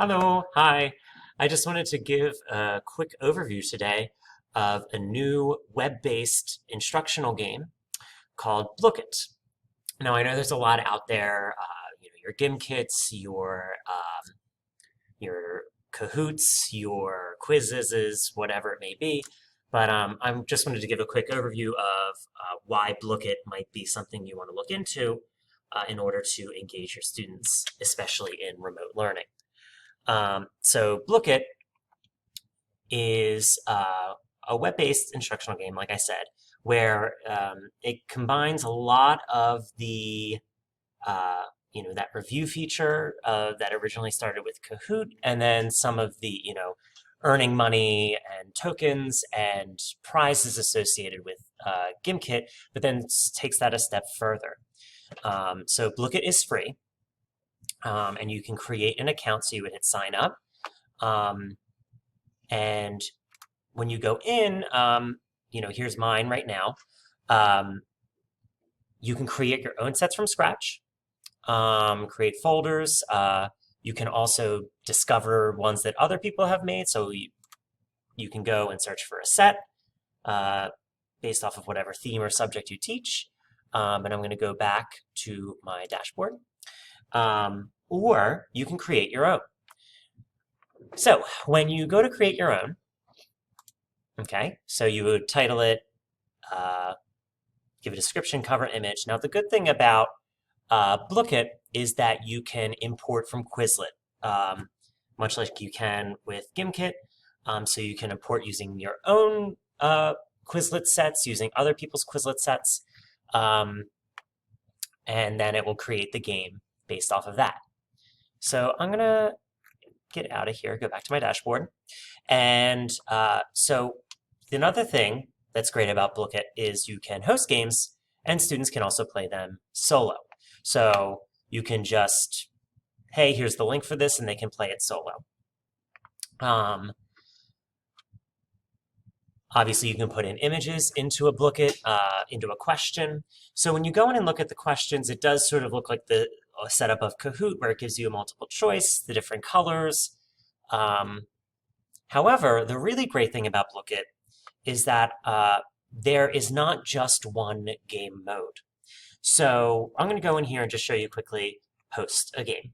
Hello, hi. I just wanted to give a quick overview today of a new web-based instructional game called Blooket. Now, I know there's a lot out there, your Gimkits, your Kahoots, your Quizzes, whatever it may be. But I just wanted to give a quick overview of why Blooket might be something you want to look into in order to engage your students, especially in remote learning. So Blooket is a web-based instructional game, like I said, where it combines a lot of the that review feature that originally started with Kahoot, and then some of the earning money and tokens and prizes associated with Gimkit, but then takes that a step further. So Blooket is free, and you can create an account. So you would hit sign up. And when you go in, here's mine right now. You can create your own sets from scratch, create folders. You can also discover ones that other people have made. So you can go and search for a set based off of whatever theme or subject you teach. And I'm going to go back to my dashboard. Or you can create your own. So when you go to create your own, okay, so you would title it, give a description, cover, image. Now, the good thing about Blooket is that you can import from Quizlet, much like you can with Gimkit. So you can import using your own Quizlet sets, using other people's Quizlet sets, and then it will create the game based off of that. So I'm going to get out of here, go back to my dashboard. And so another thing that's great about Blooket is you can host games and students can also play them solo. So you can just, hey, here's the link for this, and they can play it solo. Obviously, you can put in images into a Blooket, into a question. So when you go in and look at the questions, it does sort of look like the setup of Kahoot, where it gives you a multiple choice, the different colors. However, the really great thing about Blooket is that there is not just one game mode. So I'm going to go in here and just show you quickly host a game.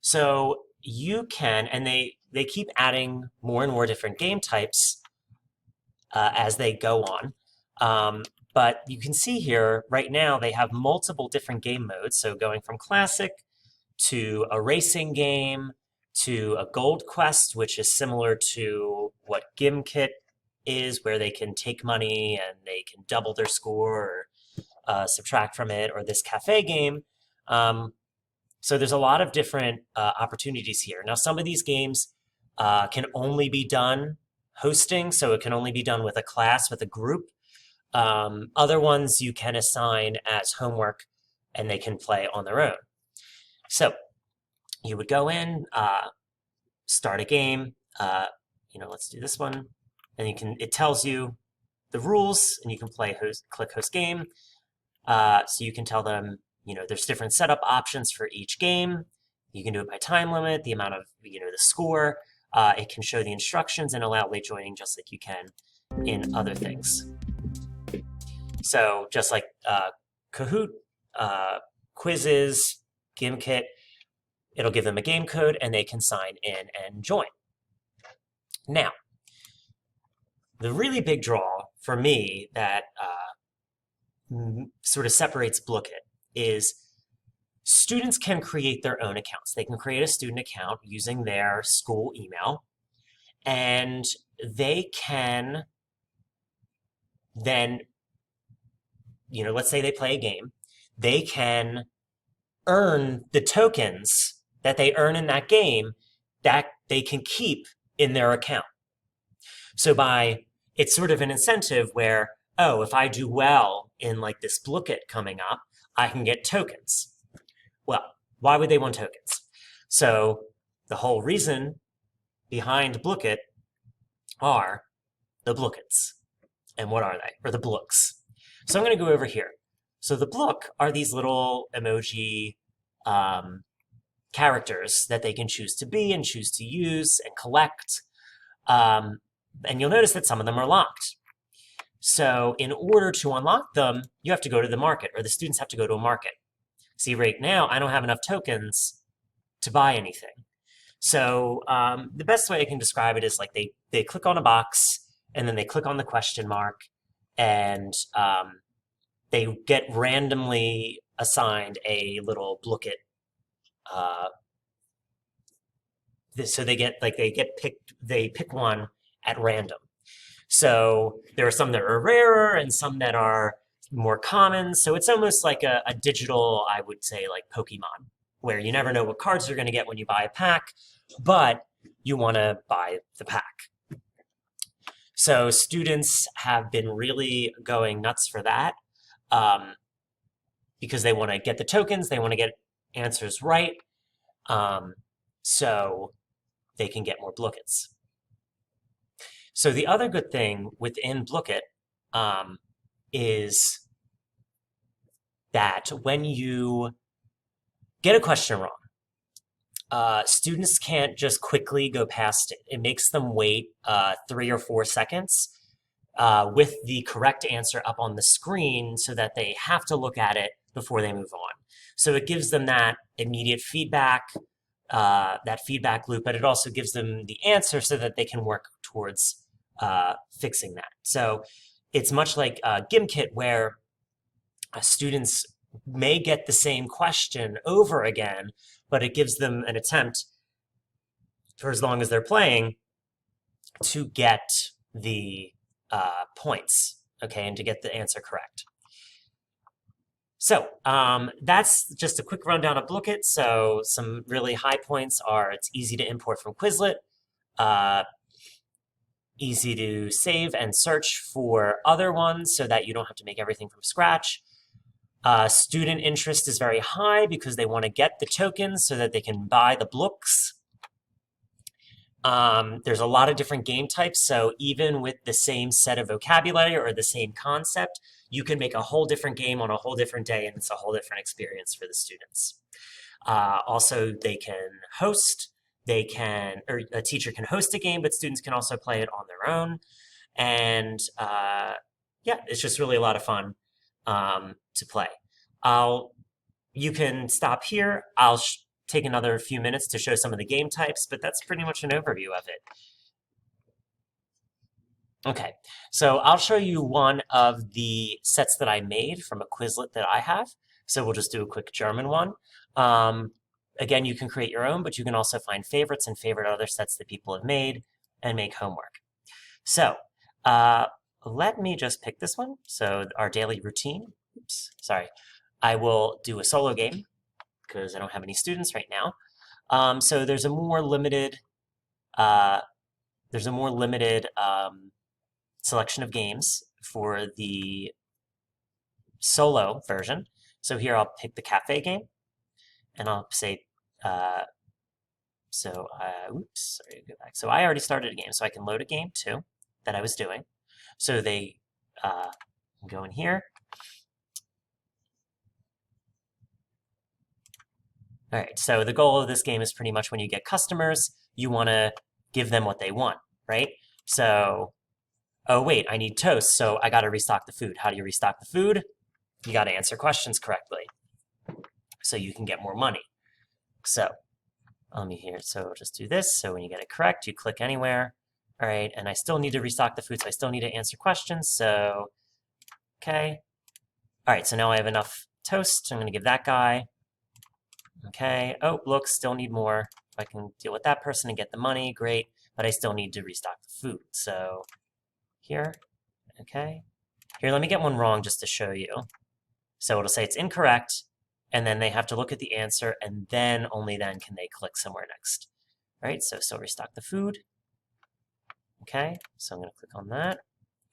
So you can, and they keep adding more and more different game types as they go on. But you can see here, right now, they have multiple different game modes. So going from classic to a racing game to a gold quest, which is similar to what Gimkit is, where they can take money and they can double their score or subtract from it, or this cafe game. So there's a lot of different opportunities here. Now, some of these games can only be done hosting, so it can only be done with a class, with a group. Other ones you can assign as homework and they can play on their own. So you would go in, start a game, let's do this one, and it tells you the rules, and you can click host game. So you can tell them, there's different setup options for each game. You can do it by time limit, the amount of, the score. It can show the instructions and allow late joining just like you can in other things. So just like Kahoot, Quizzes, Gimkit, it'll give them a game code and they can sign in and join. Now, the really big draw for me that sort of separates Blooket is students can create their own accounts. They can create a student account using their school email, and they can then, let's say they play a game, they can earn the tokens that they earn in that game that they can keep in their account. So it's sort of an incentive where, oh, if I do well in like this Blooket coming up, I can get tokens. Well, why would they want tokens? So the whole reason behind Blooket are the Blookets. And what are they? Or the Blooks. So I'm going to go over here. So the Blook are these little emoji characters that they can choose to be and choose to use and collect. And you'll notice that some of them are locked. So in order to unlock them, you have to go to the market, or the students have to go to a market. See, right now, I don't have enough tokens to buy anything. So the best way I can describe it is like they click on a box, and then they click on the question mark, and they get randomly assigned a little Blooket. So they pick one at random. So there are some that are rarer and some that are more common. So it's almost like a digital, I would say, like Pokemon, where you never know what cards you're going to get when you buy a pack, but you want to buy the pack. So students have been really going nuts for that because they want to get the tokens, they want to get answers right, so they can get more Blookets. So the other good thing within Blooket is that when you get a question wrong, students can't just quickly go past it. It makes them wait 3 or 4 seconds with the correct answer up on the screen so that they have to look at it before they move on. So it gives them that immediate feedback, that feedback loop, but it also gives them the answer so that they can work towards fixing that. So it's much like GimKit, where students may get the same question over again, but it gives them an attempt for as long as they're playing to get the points, okay, and to get the answer correct. So that's just a quick rundown of Blooket. So some really high points are it's easy to import from Quizlet, easy to save and search for other ones so that you don't have to make everything from scratch. Student interest is very high because they want to get the tokens so that they can buy the Blooks. There's a lot of different game types, so even with the same set of vocabulary or the same concept, you can make a whole different game on a whole different day, and it's a whole different experience for the students. Also, they can host, or a teacher can host a game, but students can also play it on their own. And yeah, it's just really a lot of fun to play. You can stop here. I'll take another few minutes to show some of the game types, but that's pretty much an overview of it. Okay, so I'll show you one of the sets that I made from a Quizlet that I have. So we'll just do a quick German one. Again, you can create your own, but you can also find favorites and favorite other sets that people have made and make homework. So let me just pick this one. So our daily routine, oops, sorry. I will do a solo game because I don't have any students right now. So there's a more limited, selection of games for the solo version. So here I'll pick the cafe game, and I'll say, oops, sorry, go back. So I already started a game, so I can load a game too that I was doing. So they go in here. All right, so the goal of this game is pretty much when you get customers, you want to give them what they want, right? So, oh wait, I need toast, so I got to restock the food. How do you restock the food? You got to answer questions correctly so you can get more money. So let me here, so just do this. So when you get it correct, you click anywhere. All right, and I still need to restock the food, so I still need to answer questions. So, okay. All right, so now I have enough toast. I'm going to give that guy. Okay, oh, look, still need more. If I can deal with that person and get the money, great. But I still need to restock the food. So here, okay. Here, let me get one wrong just to show you. So it'll say it's incorrect, and then they have to look at the answer, and then, only then, can they click somewhere next. All right, so still restock the food. Okay, so I'm going to click on that.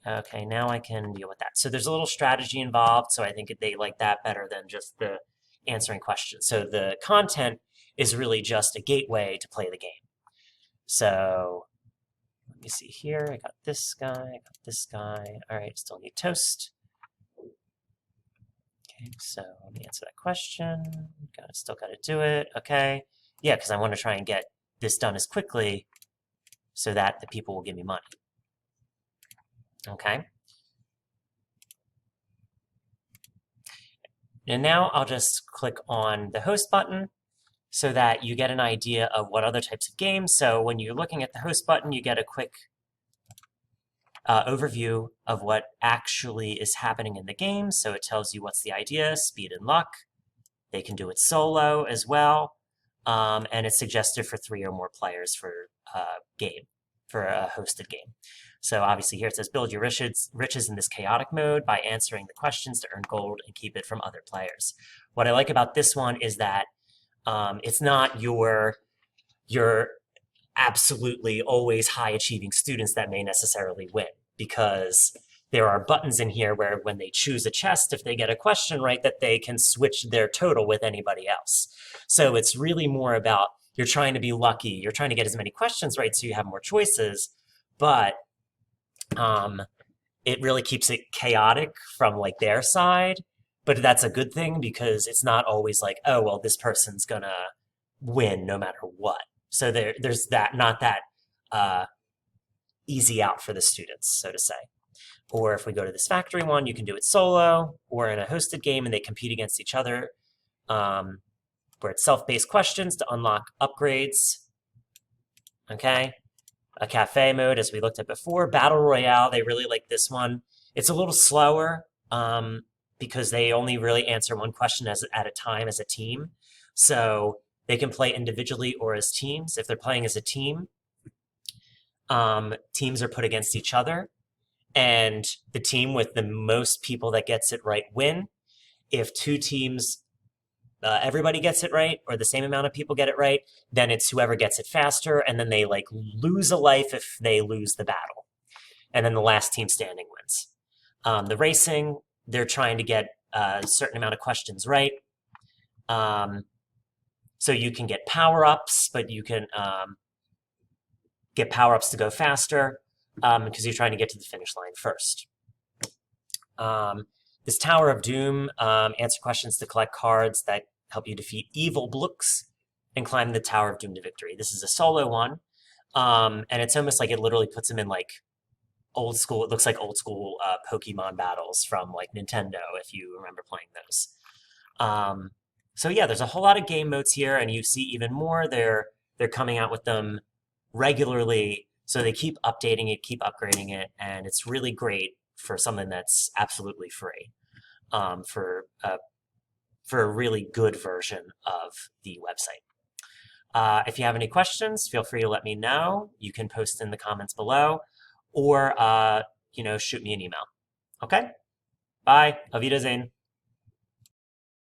Okay, now I can deal with that. So there's a little strategy involved, so I think they like that better than just the answering questions. So the content is really just a gateway to play the game. So let me see here. I got this guy, I got this guy. All right, still need toast. Okay, so let me answer that question. Still got to do it. Okay, Yeah, because I want to try and get this done as quickly so that the people will give me money. Okay. And now I'll just click on the host button so that you get an idea of what other types of games. So when you're looking at the host button, you get a quick overview of what actually is happening in the game. So it tells you what's the idea, speed and luck. They can do it solo as well. And it's suggested for 3 or more players for a hosted game. So obviously here it says build your riches in this chaotic mode by answering the questions to earn gold and keep it from other players. What I like about this one is that it's not your absolutely always high achieving students that may necessarily win, because there are buttons in here where when they choose a chest, if they get a question right, that they can switch their total with anybody else. So it's really more about you're trying to be lucky. You're trying to get as many questions right so you have more choices, but it really keeps it chaotic from like their side. But that's a good thing because it's not always like, oh, well, this person's gonna win no matter what. So there's that, not that easy out for the students, so to say. Or if we go to this factory one, you can do it solo or in a hosted game and they compete against each other, where it's self-paced questions to unlock upgrades. Okay. A cafe mode, as we looked at before. Battle Royale, they really like this one. It's a little slower because they only really answer one question at a time as a team. So they can play individually or as teams. If they're playing as a team, teams are put against each other. And the team with the most people that gets it right win. If 2 teams, everybody gets it right, or the same amount of people get it right, then it's whoever gets it faster, and then they like lose a life if they lose the battle. And then the last team standing wins. The racing, they're trying to get a certain amount of questions right. So you can get power-ups, but you can get power-ups to go faster because you're trying to get to the finish line first. This Tower of Doom, answer questions to collect cards that help you defeat evil Blooks and climb the Tower of Doom to victory. This is a solo one, and it's almost like it literally puts him in like old school. It looks like old school Pokemon battles from like Nintendo, if you remember playing those. So yeah, there's a whole lot of game modes here, and you see even more. They're coming out with them regularly, so they keep updating it, keep upgrading it, and it's really great for something that's absolutely free, for a really good version of the website. If you have any questions, feel free to let me know. You can post in the comments below, or shoot me an email. Okay? Bye. Auf Wiedersehen.